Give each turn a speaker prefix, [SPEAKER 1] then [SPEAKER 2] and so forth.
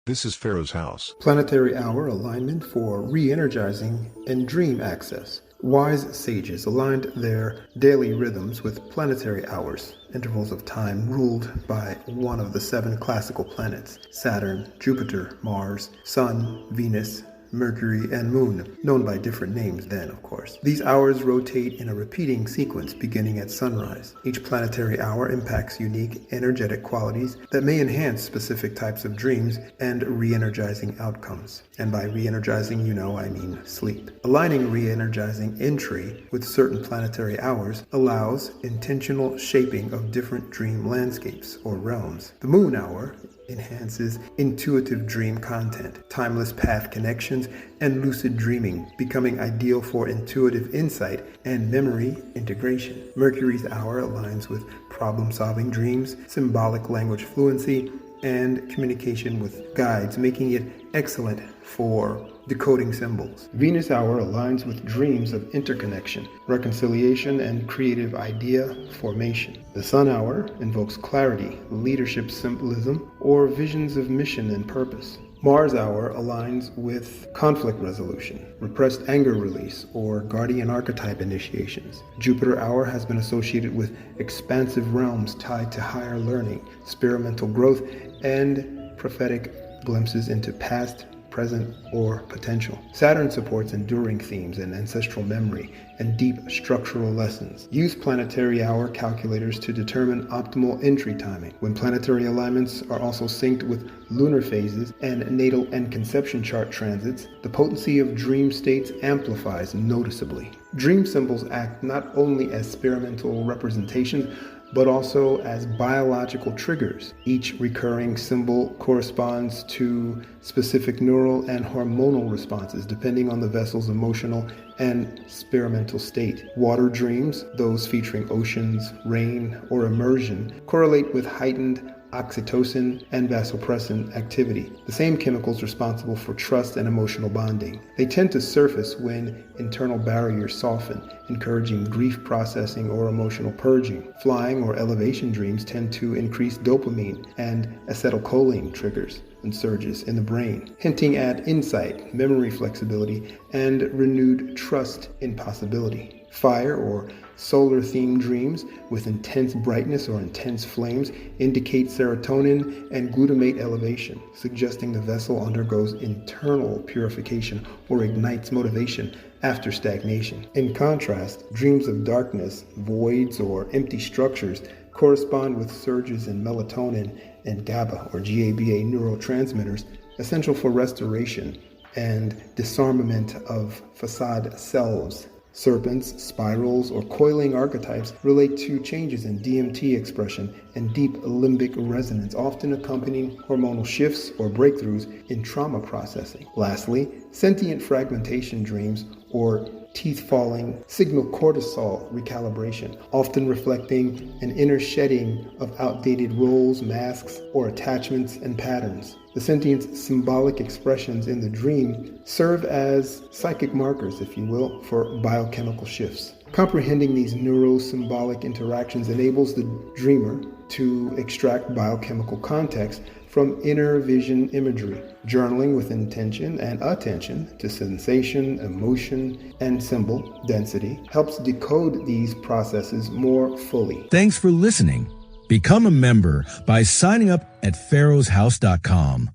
[SPEAKER 1] This is Pharoh's house.
[SPEAKER 2] Planetary hour alignment for re-energizing and dream access. Wise sages aligned their daily rhythms with planetary hours, intervals of time ruled by one of the 7 classical planets: Saturn, Jupiter, Mars, Sun, Venus, Mercury, and Moon, known by different names then, of course. These hours rotate in a repeating sequence beginning at sunrise. Each planetary hour impacts unique energetic qualities that may enhance specific types of dreams and re-energizing outcomes. And by re-energizing, I mean sleep. Aligning re-energizing entry with certain planetary hours allows intentional shaping of different dream landscapes or realms. The moon hour enhances intuitive dream content, timeless path connections, and lucid dreaming, becoming ideal for intuitive insight and memory integration. Mercury's hour aligns with problem-solving dreams, symbolic language fluency, and communication with guides, making it excellent for decoding symbols. Venus hour aligns with dreams of interconnection, reconciliation, and creative idea formation. The Sun hour invokes clarity, leadership symbolism, or visions of mission and purpose. Mars hour aligns with conflict resolution, repressed anger release, or guardian archetype initiations. Jupiter hour has been associated with expansive realms tied to higher learning, experimental growth, and prophetic glimpses into past, present, or potential. Saturn supports enduring themes and ancestral memory and deep structural lessons. Use planetary hour calculators to determine optimal entry timing. When planetary alignments are also synced with lunar phases and natal and conception chart transits, the potency of dream states amplifies noticeably. Dream symbols act not only as experimental representations, but also as biological triggers. Each recurring symbol corresponds to specific neural and hormonal responses depending on the vessel's emotional and experimental state. Water dreams, those featuring oceans, rain, or immersion, correlate with heightened oxytocin and vasopressin activity, the same chemicals responsible for trust and emotional bonding. They tend to surface when internal barriers soften, encouraging grief processing or emotional purging. Flying or elevation dreams tend to increase dopamine and acetylcholine triggers and surges in the brain, hinting at insight, memory flexibility, and renewed trust in possibility. Fire or solar-themed dreams with intense brightness or intense flames indicate serotonin and glutamate elevation, suggesting the vessel undergoes internal purification or ignites motivation after stagnation. In contrast, dreams of darkness, voids, or empty structures correspond with surges in melatonin and GABA or GABA neurotransmitters essential for restoration and disarmament of facade selves. Serpents, spirals, or coiling archetypes relate to changes in DMT expression and deep limbic resonance, often accompanying hormonal shifts or breakthroughs in trauma processing. Lastly, sentient fragmentation dreams or teeth falling signal cortisol recalibration, often reflecting an inner shedding of outdated roles, masks, or attachments and patterns. The sentient's symbolic expressions in the dream serve as psychic markers, if you will, for biochemical shifts. Comprehending these neuro-symbolic interactions enables the dreamer to extract biochemical context from inner vision imagery. Journaling with intention and attention to sensation, emotion, and symbol density helps decode these processes more fully.
[SPEAKER 3] Thanks for listening. Become a member by signing up at pharohshouse.com.